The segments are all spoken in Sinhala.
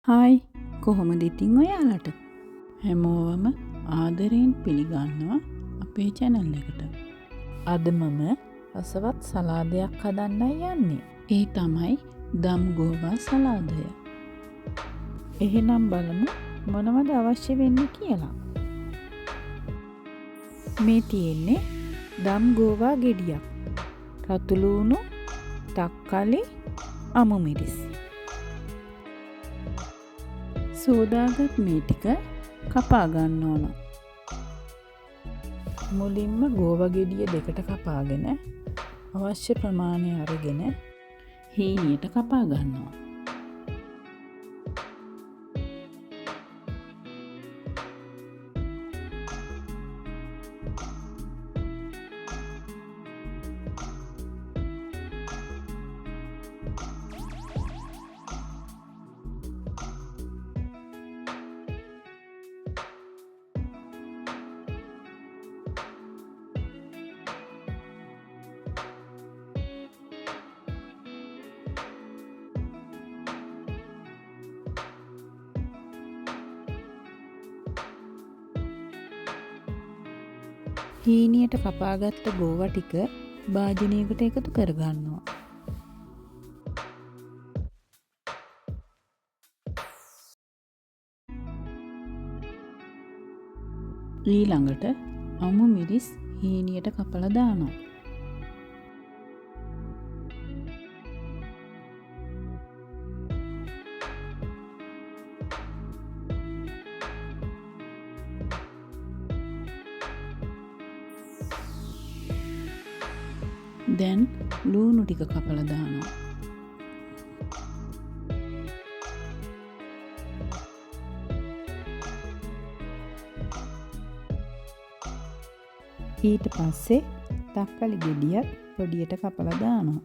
හායි කොහොමද ඉතින් ඔයාලට හැමෝවම ආදරයෙන් පිළිගන්නවා අපේ channel එකට. අද මම රසවත් සලාදයක් හදන්නයි යන්නේ. ඒ තමයි දම් ගෝවා සලාදය. එහෙනම් බලමු මොනවද අවශ්‍ය වෙන්නේ කියලා. මේ තියෙන්නේ දම් ගෝවා ගෙඩියක්. රතු ලූණු, තක්කලි, අමු මිරිස්. සෝදාගත් මේ ටික කපා ගන්න ඕන. මුලින්ම ගෝවා ගෙඩිය දෙකට කපාගෙන අවශ්‍ය ප්‍රමාණය අරගෙන හීනියට කපා ගන්නවා. හීනියට කපාගත්ත ගෝවා ටික භාජනයකට එකතු කරගන්නවා. ඊළඟට අමු මිරිස් හීනියට කපලා දානවා. දැන් ලූණු ටික කපලා දානවා. ඊට පස්සේ තක්කලි ගෙඩියක් පොඩියට කපලා දානවා.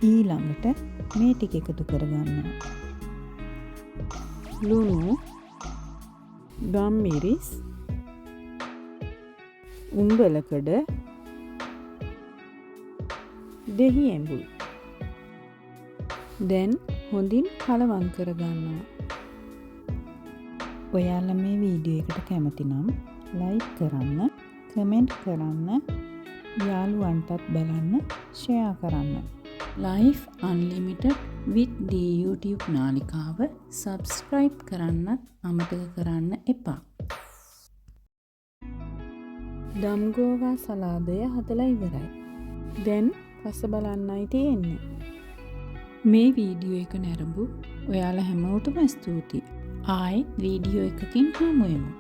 ඊළඟට මේ ටික එකතු කරගන්නවා. ලුණු, ගම් මිරිස්, උම්බලකඩ, දෙහි ඇඹුල්. දැන් හොඳින් කලවම් කරගන්නවා. ඔයාලා මේ වීඩියෝ එකට කැමති නම් ලයික් කරන්න, කමෙන්ට් කරන්න, යාළුවන්ටත් බලන්න ෂෙයා කරන්න. Life Unlimited with the YouTube නාලිකාව subscribe කරන්නත් අමතක කරන්න එපා. දම් ගෝවා සලාදය හදලා ඉවරයි. දැන් රස බලන්නයි තියෙන්නේ. මේ වීඩියෝ එක නැරඹු ඔයාලා හැමෝටම ස්තුතියි. ආයෙත් වීඩියෝ එකකින් හමු වෙමු.